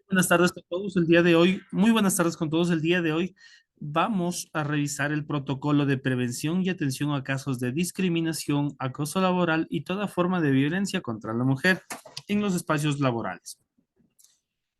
Buenas tardes con todos el día de hoy. Muy buenas tardes con todos el día de hoy. Vamos a revisar el protocolo de prevención y atención a casos de discriminación, acoso laboral y toda forma de violencia contra la mujer en los espacios laborales.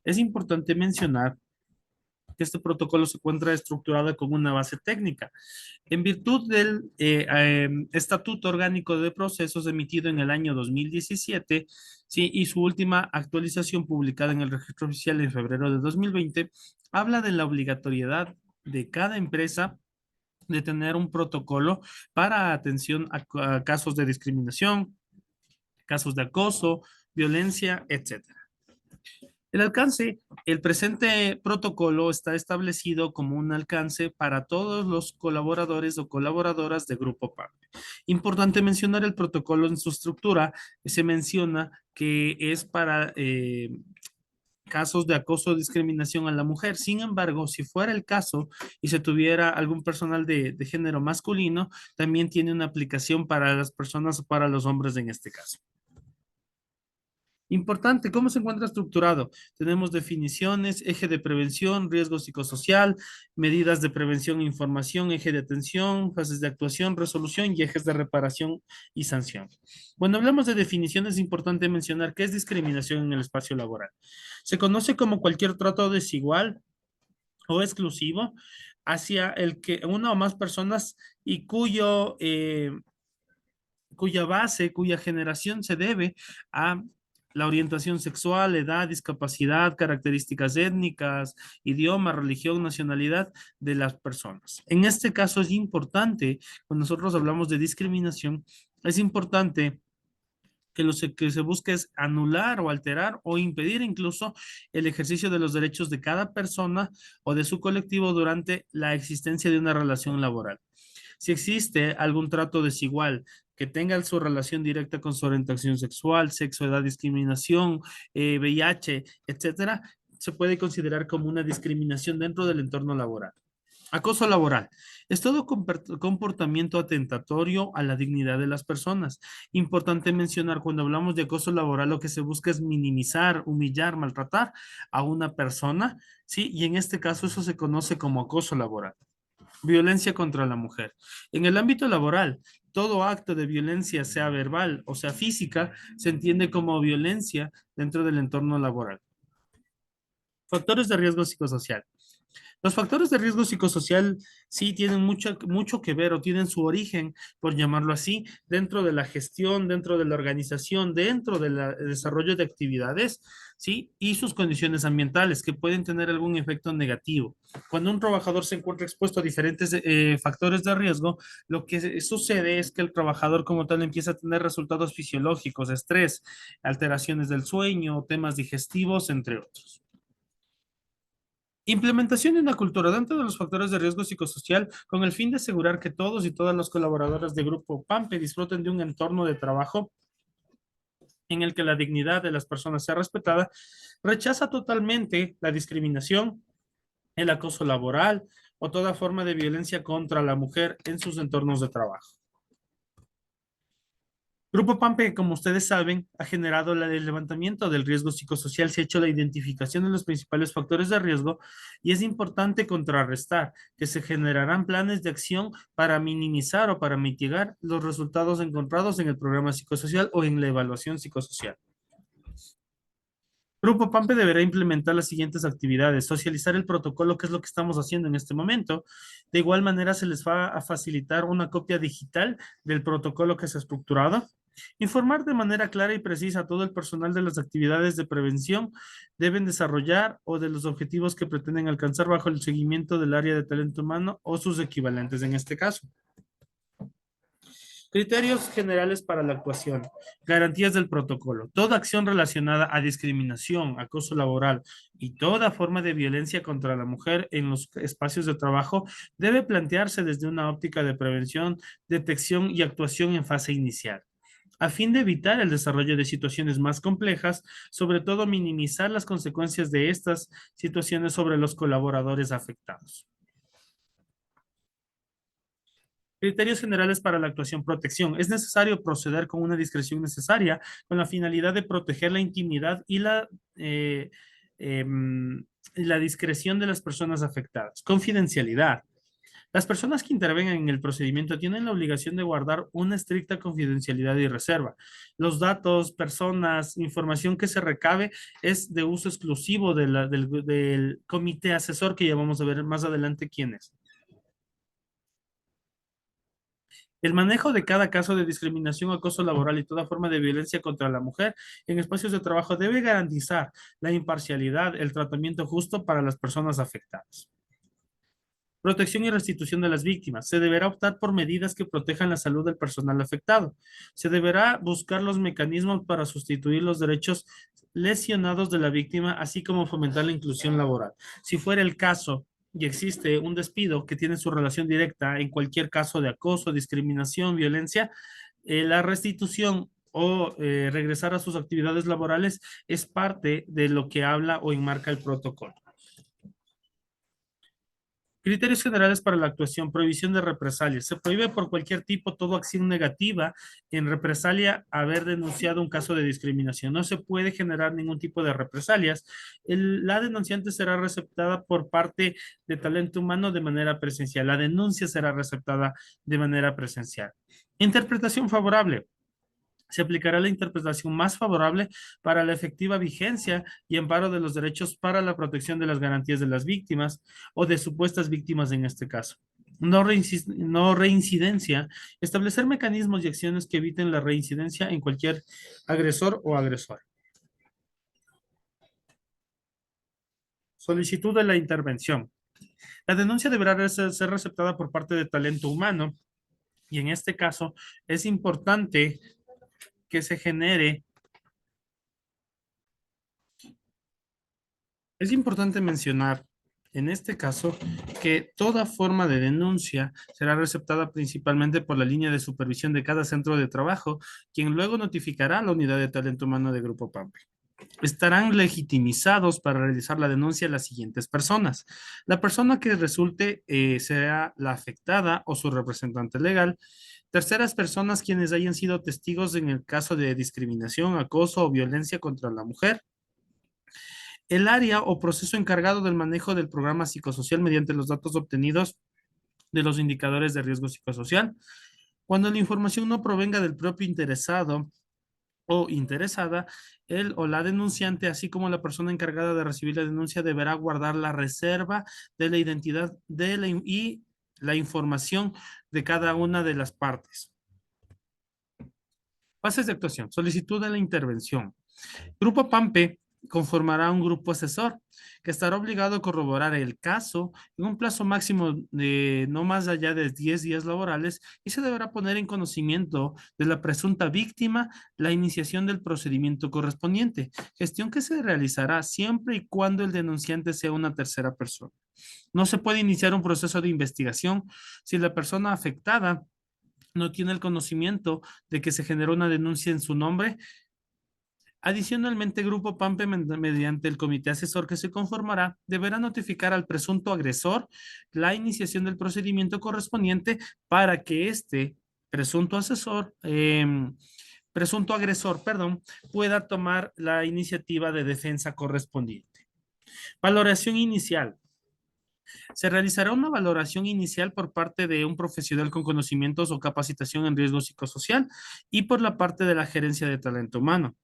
Es importante mencionar que este protocolo se encuentra estructurado con una base técnica. En virtud del Estatuto Orgánico de Procesos emitido en el año 2017, sí, y su última actualización publicada en el Registro Oficial en febrero de 2020, habla de la obligatoriedad de cada empresa de tener un protocolo para atención a casos de discriminación, casos de acoso, violencia, etcétera. El alcance, el presente protocolo está establecido como un alcance para todos los colaboradores o colaboradoras de Grupo PAC. Importante mencionar el protocolo en su estructura, se menciona que es para casos de acoso o discriminación a la mujer. Sin embargo, si fuera el caso y se tuviera algún personal de género masculino, también tiene una aplicación para las personas o para los hombres en este caso. Importante, ¿cómo se encuentra estructurado? Tenemos definiciones, eje de prevención, riesgo psicosocial, medidas de prevención e información, eje de atención, fases de actuación, resolución y ejes de reparación y sanción. Cuando hablamos de definiciones, es importante mencionar qué es discriminación en el espacio laboral. Se conoce como cualquier trato desigual o exclusivo hacia el que una o más personas y cuya base, cuya generación se debe a la orientación sexual, edad, discapacidad, características étnicas, idioma, religión, nacionalidad de las personas. En este caso es importante, cuando nosotros hablamos de discriminación, es importante que se busque es anular o alterar o impedir incluso el ejercicio de los derechos de cada persona o de su colectivo durante la existencia de una relación laboral. Si existe algún trato desigual que tenga su relación directa con su orientación sexual, sexo, edad, discriminación, VIH, etcétera, se puede considerar como una discriminación dentro del entorno laboral. Acoso laboral es todo comportamiento atentatorio a la dignidad de las personas. Importante mencionar, cuando hablamos de acoso laboral, lo que se busca es minimizar, humillar, maltratar a una persona, ¿sí? Y en este caso eso se conoce como acoso laboral. Violencia contra la mujer. En el ámbito laboral, todo acto de violencia, sea verbal o sea física, se entiende como violencia dentro del entorno laboral. Factores de riesgo psicosocial. Los factores de riesgo psicosocial sí tienen mucho que ver o tienen su origen, por llamarlo así, dentro de la gestión, dentro de la organización, dentro del desarrollo de actividades, ¿sí? Y sus condiciones ambientales que pueden tener algún efecto negativo. Cuando un trabajador se encuentra expuesto a diferentes factores de riesgo, lo que sucede es que el trabajador como tal empieza a tener resultados fisiológicos, estrés, alteraciones del sueño, temas digestivos, entre otros. Implementación de una cultura dentro de los factores de riesgo psicosocial con el fin de asegurar que todos y todas los colaboradores de Grupo PAMPE disfruten de un entorno de trabajo en el que la dignidad de las personas sea respetada, rechaza totalmente la discriminación, el acoso laboral o toda forma de violencia contra la mujer en sus entornos de trabajo. Grupo PAMPE, como ustedes saben, ha generado el levantamiento del riesgo psicosocial, se ha hecho la identificación de los principales factores de riesgo y es importante contrarrestar que se generarán planes de acción para minimizar o para mitigar los resultados encontrados en el programa psicosocial o en la evaluación psicosocial. Grupo PAMPE deberá implementar las siguientes actividades: socializar el protocolo, que es lo que estamos haciendo en este momento. De igual manera, se les va a facilitar una copia digital del protocolo que se ha estructurado. Informar de manera clara y precisa a todo el personal de las actividades de prevención deben desarrollar o de los objetivos que pretenden alcanzar bajo el seguimiento del área de talento humano o sus equivalentes en este caso. Criterios generales para la actuación. Garantías del protocolo. Toda acción relacionada a discriminación, acoso laboral y toda forma de violencia contra la mujer en los espacios de trabajo debe plantearse desde una óptica de prevención, detección y actuación en fase inicial, a fin de evitar el desarrollo de situaciones más complejas, sobre todo minimizar las consecuencias de estas situaciones sobre los colaboradores afectados. Criterios generales para la actuación protección. Es necesario proceder con una discreción necesaria con la finalidad de proteger la intimidad y la la discreción de las personas afectadas. Confidencialidad. Las personas que intervengan en el procedimiento tienen la obligación de guardar una estricta confidencialidad y reserva. Los datos, personas, información que se recabe es de uso exclusivo del comité asesor, que ya vamos a ver más adelante quién es. El manejo de cada caso de discriminación, acoso laboral y toda forma de violencia contra la mujer en espacios de trabajo debe garantizar la imparcialidad, el tratamiento justo para las personas afectadas. Protección y restitución de las víctimas. Se deberá optar por medidas que protejan la salud del personal afectado. Se deberá buscar los mecanismos para sustituir los derechos lesionados de la víctima, así como fomentar la inclusión laboral. Si fuera el caso y existe un despido que tiene su relación directa en cualquier caso de acoso, discriminación, violencia, la restitución o regresar a sus actividades laborales es parte de lo que habla o enmarca el protocolo. Criterios generales para la actuación, prohibición de represalias. Se prohíbe por cualquier tipo toda acción negativa en represalia a haber denunciado un caso de discriminación. No se puede generar ningún tipo de represalias. La denunciante será receptada por parte de talento humano de manera presencial. La denuncia será receptada de manera presencial. Interpretación favorable. Se aplicará la interpretación más favorable para la efectiva vigencia y amparo de los derechos para la protección de las garantías de las víctimas o de supuestas víctimas en este caso. No reincidencia. Establecer mecanismos y acciones que eviten la reincidencia en cualquier agresor o agresor. Solicitud de la intervención. La denuncia deberá ser receptada por parte de talento humano y en este caso es importante que se genere. Es importante mencionar en este caso que toda forma de denuncia será receptada principalmente por la línea de supervisión de cada centro de trabajo, quien luego notificará a la unidad de talento humano de Grupo PAMPE. Estarán legitimizados para realizar la denuncia las siguientes personas. La persona que resulte será la afectada o su representante legal. Terceras personas quienes hayan sido testigos en el caso de discriminación, acoso o violencia contra la mujer. El área o proceso encargado del manejo del programa psicosocial mediante los datos obtenidos de los indicadores de riesgo psicosocial. Cuando la información no provenga del propio interesado o interesada, él o la denunciante, así como la persona encargada de recibir la denuncia, deberá guardar la reserva de la identidad y la información de cada una de las partes. Fases de actuación. Solicitud de la intervención. Grupo PAMPE conformará un grupo asesor que estará obligado a corroborar el caso en un plazo máximo de no más allá de 10 días laborales y se deberá poner en conocimiento de la presunta víctima la iniciación del procedimiento correspondiente, gestión que se realizará siempre y cuando el denunciante sea una tercera persona. No se puede iniciar un proceso de investigación si la persona afectada no tiene el conocimiento de que se generó una denuncia en su nombre. Adicionalmente, Grupo PAMPE, mediante el comité asesor que se conformará, deberá notificar al presunto agresor la iniciación del procedimiento correspondiente para que este presunto agresor, pueda tomar la iniciativa de defensa correspondiente. Valoración inicial. Se realizará una valoración inicial por parte de un profesional con conocimientos o capacitación en riesgo psicosocial y por la parte de la gerencia de talento humano.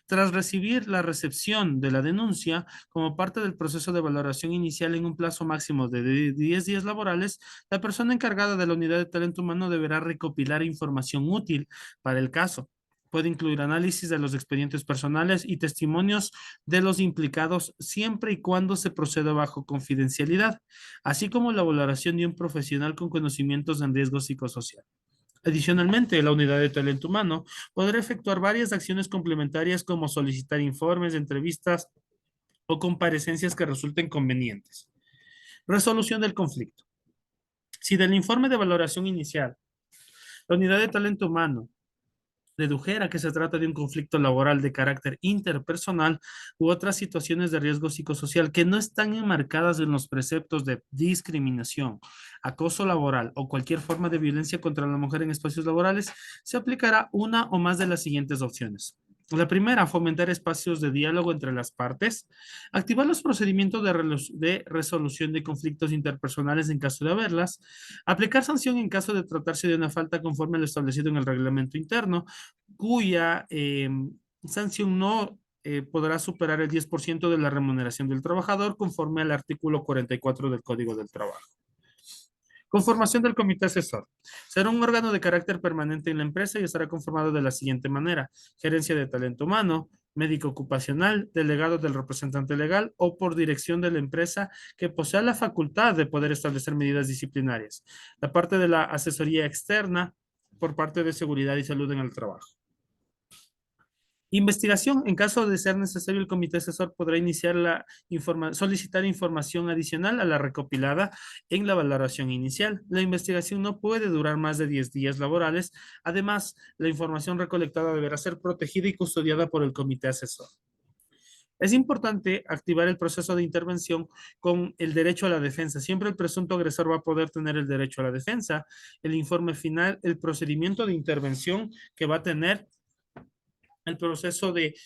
Tras recibir la recepción de la denuncia como parte del proceso de valoración inicial en un plazo máximo de 10 días laborales, la persona encargada de la unidad de talento humano deberá recopilar información útil para el caso. Puede incluir análisis de los expedientes personales y testimonios de los implicados siempre y cuando se proceda bajo confidencialidad, así como la valoración de un profesional con conocimientos en riesgo psicosocial. Adicionalmente, la unidad de talento humano podrá efectuar varias acciones complementarias como solicitar informes, entrevistas o comparecencias que resulten convenientes. Resolución del conflicto. Si del informe de valoración inicial, la unidad de talento humano dedujera que se trata de un conflicto laboral de carácter interpersonal u otras situaciones de riesgo psicosocial que no están enmarcadas en los preceptos de discriminación, acoso laboral o cualquier forma de violencia contra la mujer en espacios laborales, se aplicará una o más de las siguientes opciones. La primera, fomentar espacios de diálogo entre las partes, activar los procedimientos de resolución de conflictos interpersonales en caso de haberlas, aplicar sanción en caso de tratarse de una falta conforme a lo establecido en el reglamento interno, cuya sanción no podrá superar el 10% de la remuneración del trabajador conforme al artículo 44 del Código del Trabajo. Conformación del comité asesor. Será un órgano de carácter permanente en la empresa y estará conformado de la siguiente manera: gerencia de talento humano, médico ocupacional, delegado del representante legal o por dirección de la empresa que posea la facultad de poder establecer medidas disciplinarias. La parte de la asesoría externa por parte de seguridad y salud en el trabajo. Investigación. En caso de ser necesario, el comité asesor podrá iniciar solicitar información adicional a la recopilada en la valoración inicial. La investigación no puede durar más de 10 días laborales. Además, la información recolectada deberá ser protegida y custodiada por el comité asesor. Es importante activar el proceso de intervención con el derecho a la defensa. Siempre el presunto agresor va a poder tener el derecho a la defensa. El informe final, el procedimiento de intervención que va a tener el proceso de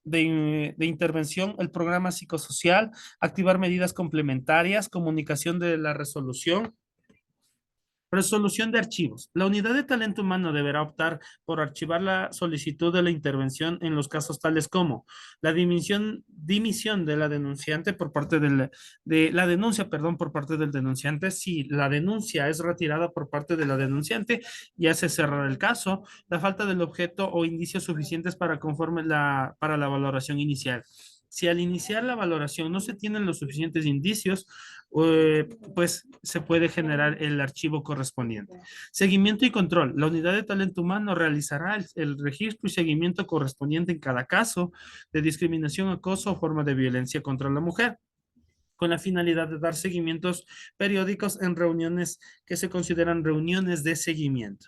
intervención, el programa psicosocial, activar medidas complementarias, comunicación de la resolución. Resolución de archivos. La unidad de talento humano deberá optar por archivar la solicitud de la intervención en los casos tales como la dimisión de la denunciante por parte de la denuncia, perdón, por parte del denunciante. Si la denuncia es retirada por parte de la denunciante, ya se cerrará el caso. La falta del objeto o indicios suficientes para la valoración inicial. Si al iniciar la valoración no se tienen los suficientes indicios, pues se puede generar el archivo correspondiente. Seguimiento y control. La unidad de talento humano realizará el registro y seguimiento correspondiente en cada caso de discriminación, acoso o forma de violencia contra la mujer, con la finalidad de dar seguimientos periódicos en reuniones que se consideran reuniones de seguimiento.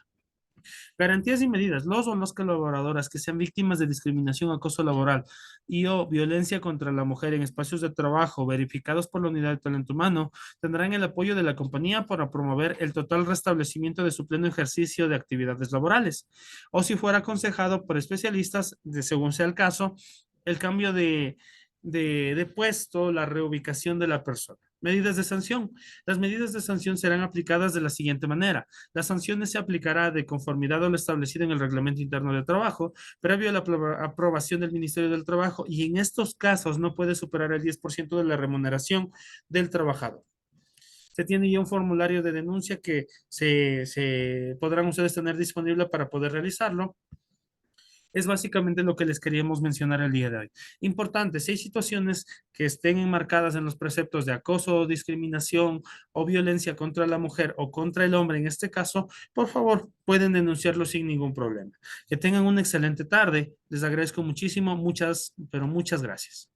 Garantías y medidas. Los o las colaboradoras que sean víctimas de discriminación, acoso laboral y o violencia contra la mujer en espacios de trabajo verificados por la unidad de talento humano tendrán el apoyo de la compañía para promover el total restablecimiento de su pleno ejercicio de actividades laborales. O si fuera aconsejado por especialistas, según sea el caso, el cambio de puesto, la reubicación de la persona. Medidas de sanción. Las medidas de sanción serán aplicadas de la siguiente manera. Las sanciones se aplicará de conformidad a lo establecido en el reglamento interno de trabajo, previo a la aprobación del Ministerio del Trabajo, y en estos casos no puede superar el 10% de la remuneración del trabajador. Se tiene ya un formulario de denuncia que se podrán ustedes tener disponible para poder realizarlo. Es básicamente lo que les queríamos mencionar el día de hoy. Importante, si hay situaciones que estén enmarcadas en los preceptos de acoso, discriminación o violencia contra la mujer o contra el hombre, en este caso, por favor, pueden denunciarlo sin ningún problema. Que tengan una excelente tarde. Les agradezco muchísimo, muchas, pero muchas gracias.